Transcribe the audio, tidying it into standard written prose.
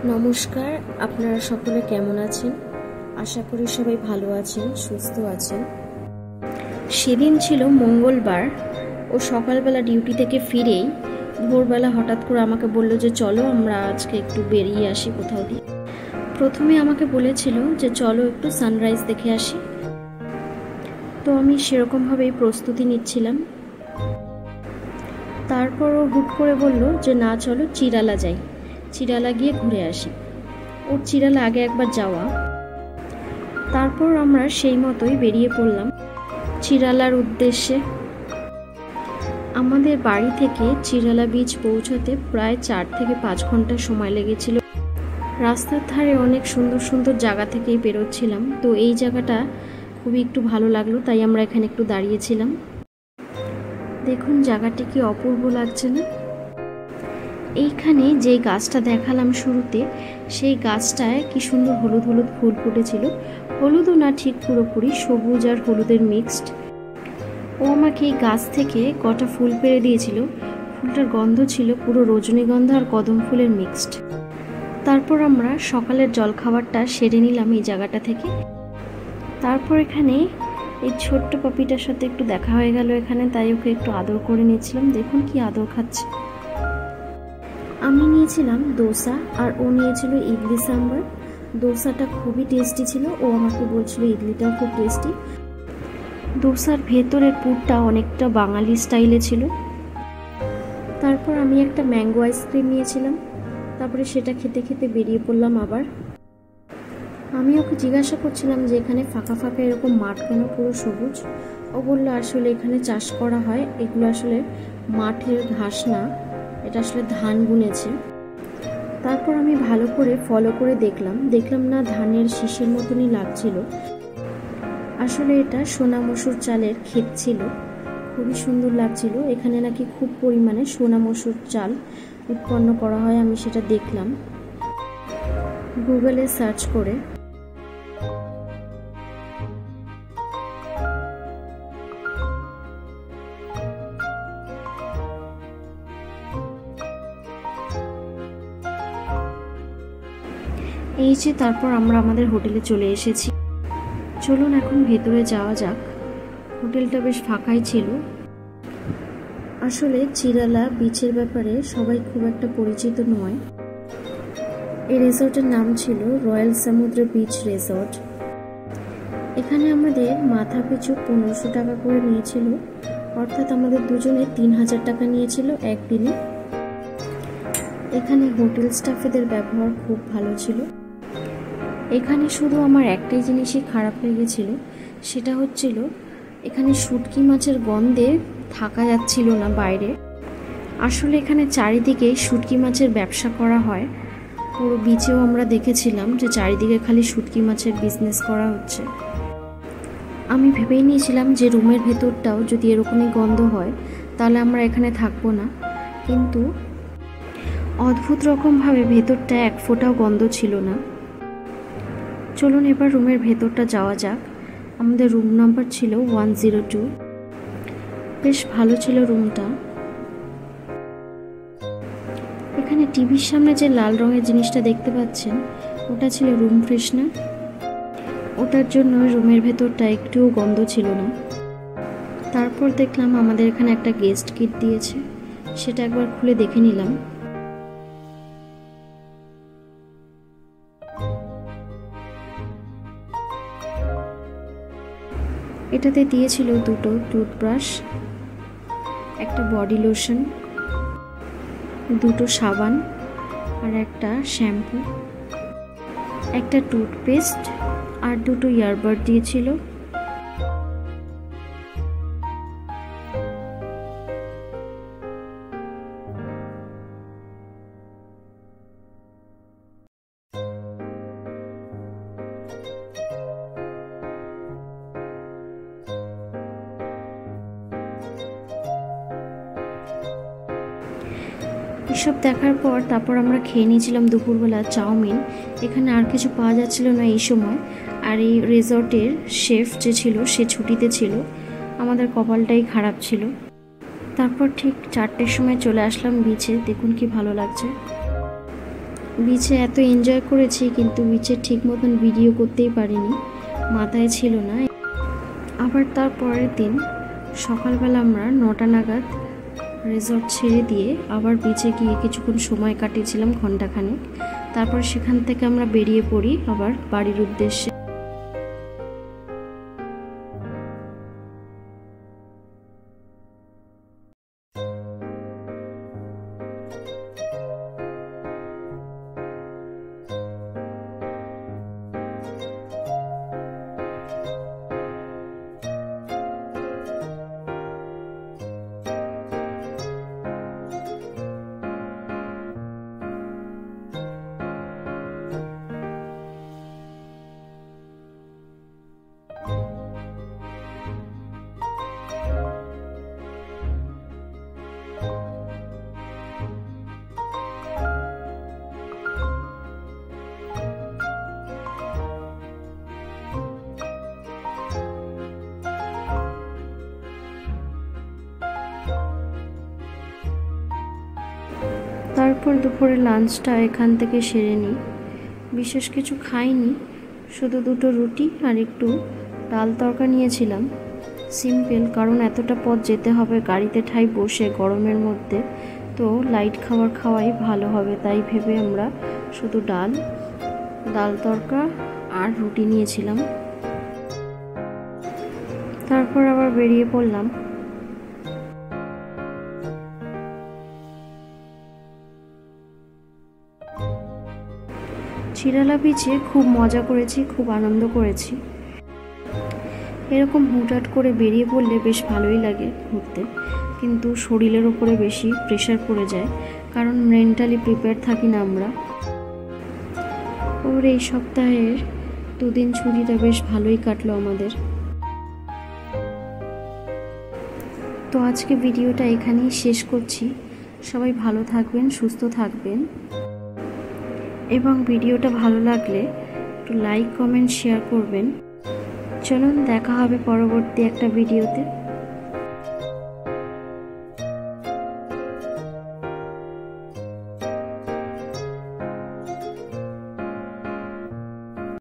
নমস্কার, আপনারা সকলে কেমন আছেন? আশা করি সবাই ভালো আছেন, সুস্থ আছেন। সেদিন ছিল মঙ্গলবার। ও সকালবেলা ডিউটি থেকে ফিরেই ভোরবেলা হঠাৎ করে আমাকে বলল যে চলো আমরা আজকে একটু বেরিয়ে আসি কোথাও দিয়ে। প্রথমে আমাকে বলেছিল যে চলো একটু সানরাইজ দেখে আসি। তো আমি সেরকমভাবেই প্রস্তুতি নিচ্ছিলাম। তারপর ও হুট করে বলল যে না, চলো চিরালা যাই, চিরালা গিয়ে ঘুরে আসি। ওর চিরালা আগে একবার যাওয়া। তারপর আমরা সেই মতোই বেরিয়ে পড়লাম চিরালার উদ্দেশ্যে। আমাদের বাড়ি থেকে চিরালা বিচ পৌঁছাতে প্রায় 4 থেকে 5 ঘন্টা সময় লেগেছিল। রাস্তার ধারে অনেক সুন্দর সুন্দর জায়গা থেকেই বেরোচ্ছিলাম। তো এই জায়গাটা খুবই একটু ভালো লাগলো, তাই আমরা এখানে একটু দাঁড়িয়েছিলাম। দেখুন জায়গাটি কি অপূর্ব লাগছে না? এইখানে যে গাছটা দেখালাম শুরুতে, সেই গাছটায় কি সুন্দর হলুদ হলুদ ফুল ফুটেছিল। হলুদও না ঠিক, পুরোপুরি সবুজ আর হলুদের মিক্সড। ও আমাকে এই গাছ থেকে কটা ফুল পেড়ে দিয়েছিল। ফুলটার গন্ধ ছিল পুরো রজনীগন্ধা আর কদম ফুলের মিক্সড। তারপর আমরা সকালের জলখাবারটা সেরে নিলাম এই জায়গাটা থেকে। তারপর এখানে এই ছোট্ট পাপিটার সাথে একটু দেখা হয়ে গেল এখানে, তাই ওকে একটু আদর করে নিয়েছিলাম। দেখুন কি আদর খাচ্ছে। আমি নিয়েছিলাম দোসা আর ও নিয়েছিল ইডলি সাম্বার। দোসাটা খুবই টেস্টি ছিল, ও আমাকে বলছিল ইডলিটাও খুব টেস্টি। দোসার ভেতরের পুরটা অনেকটা বাঙালি স্টাইলে ছিল। তারপর আমি একটা ম্যাঙ্গো আইসক্রিম নিয়েছিলাম। তারপরে সেটা খেতে খেতে বেরিয়ে পড়লাম আবার। আমি ওকে জিজ্ঞাসা করছিলাম যে এখানে ফাঁকা ফাঁকা এরকম মাঠ কেন, পুরো সবুজ? ও বললো আসলে এখানে চাষ করা হয়, এগুলো আসলে মাঠের ঘাস না, এটা আসলে ধান বুনেছে। তারপর আমি ভালো করে ফলো করে দেখলাম না ধানের শীষের মতনই লাগছিল। আসলে এটা সোনা মসুর চালের ক্ষেত ছিল। খুবই সুন্দর লাগছিল। এখানে নাকি খুব পরিমাণে সোনা মসুর চাল উৎপন্ন করা হয়, আমি সেটা দেখলাম গুগলে সার্চ করে। এই যে তারপর আমরা আমাদের হোটেলে চলে এসেছি। চলুন এখন ভেতরে যাওয়া যাক। হোটেলটা বেশ ফাঁকাই ছিল। আসলে চিরালা বিচের ব্যাপারে সবাই খুব একটা পরিচিত নয়। এই রিসর্টের নাম ছিল রয়্যাল সমুদ্র বিচ রিসর্ট। এখানে আমাদের মাথা পিছু 1500 টাকা করে নিয়েছিল, অর্থাৎ আমাদের দুজনে 3000 টাকা নিয়েছিল একদিনে। এখানে হোটেল স্টাফেদের ব্যবহার খুব ভালো ছিল। এখানে শুধু আমার একটাই জিনিসই খারাপ লেগেছিল, সেটা হচ্ছিল এখানে শুটকি মাছের গন্ধে থাকা যাচ্ছিল না বাইরে। আসলে এখানে চারিদিকে শুটকি মাছের ব্যবসা করা হয়। পুরো বিচেও আমরা দেখেছিলাম যে চারিদিকে খালি শুটকি মাছের বিজনেস করা হচ্ছে। আমি ভেবেই নিয়েছিলাম যে রুমের ভেতরটাও যদি এরকমই গন্ধ হয় তাহলে আমরা এখানে থাকবো না, কিন্তু অদ্ভুত রকমভাবে ভেতরটা এক ফোঁটাও গন্ধ ছিল না। চলুন এবার রুমের ভেতরটা যাওয়া যাক। আমাদের রুম নাম্বার ছিল 102। বেশ ভালো ছিল রুমটা। এখানে টিভির সামনে যে লাল রঙের জিনিসটা দেখতে পাচ্ছেন, ওটা ছিল রুম ফ্রেশনার। ওটার জন্য রুমের ভেতরটা একটুও গন্ধ ছিল না। তারপর দেখলাম আমাদের এখানে একটা গেস্ট কিট দিয়েছে, সেটা একবার খুলে দেখে নিলাম। এটাতে দিয়েছিল 2টো টুথব্রাশ, একটা বডি লোশন, 2টো সাবান আর একটা শ্যাম্পু, একটা টুথপেস্ট আর 2টো ইয়ারবাড দিয়েছিল। এসব দেখার পর তারপর আমরা খেয়ে নিয়েছিলাম দুপুরবেলা চাউমিন। এখানে আর কিছু পাওয়া যাচ্ছিল না এই সময়, আর এই রিসর্টের শেফ যে ছিল সে ছুটিতে ছিল। আমাদের কপালটাই খারাপ ছিল। তারপর ঠিক 4টের সময় চলে আসলাম বিচে। দেখুন কি ভালো লাগছে। বিচে এত এনজয় করেছি, কিন্তু বিচে ঠিক মতন ভিডিও করতেই পারিনি, মাথায় ছিল না। আবার তার পরের দিন সকালবেলা আমরা 9টা নাগাদ রিসর্ট ছেড়ে দিয়ে আবার বিচে গিয়ে কিছুক্ষণ সময় কাটিয়েছিলাম, ঘন্টাখানেক। তারপর সেখান থেকে আমরা বেরিয়ে পড়ি আবার বাড়ির উদ্দেশ্যে। তারপর দুপুরে লাঞ্চটা এখান থেকে সেরে নিই। বিশেষ কিছু খাইনি, শুধু 2টো রুটি আর একটু ডাল তরকা নিয়েছিলাম, সিম্পল, কারণ এতটা পথ যেতে হবে গাড়িতে ঠাই বসে গরমের মধ্যে, তো লাইট খাবার খাওয়াই ভালো হবে, তাই ভেবে আমরা শুধু ডাল তরকা আর রুটি নিয়েছিলাম। তারপর আবার বেরিয়ে পড়লাম। চিরালা বিচে খুব মজা করেছি, খুব আনন্দ করেছি। এরকম হুটহাট করে বেরিয়ে পড়লে বেশ ভালোই লাগে ঘুরতে, কিন্তু শরীরের উপরে বেশি প্রেশার পড়ে যায়, কারণ মেন্টালি প্রিপেয়ার থাকি না আমরা। ওর এই সপ্তাহের 2 দিন ছুটিটা বেশ ভালোই কাটলো আমাদের। তো আজকে ভিডিওটা এখানেই শেষ করছি। সবাই ভালো থাকবেন, সুস্থ থাকবেন, এবং ভিডিওটা ভালো লাগলে একটু লাইক, কমেন্ট, শেয়ার করবেন। চলুন দেখা হবে পরবর্তী একটা ভিডিওতে।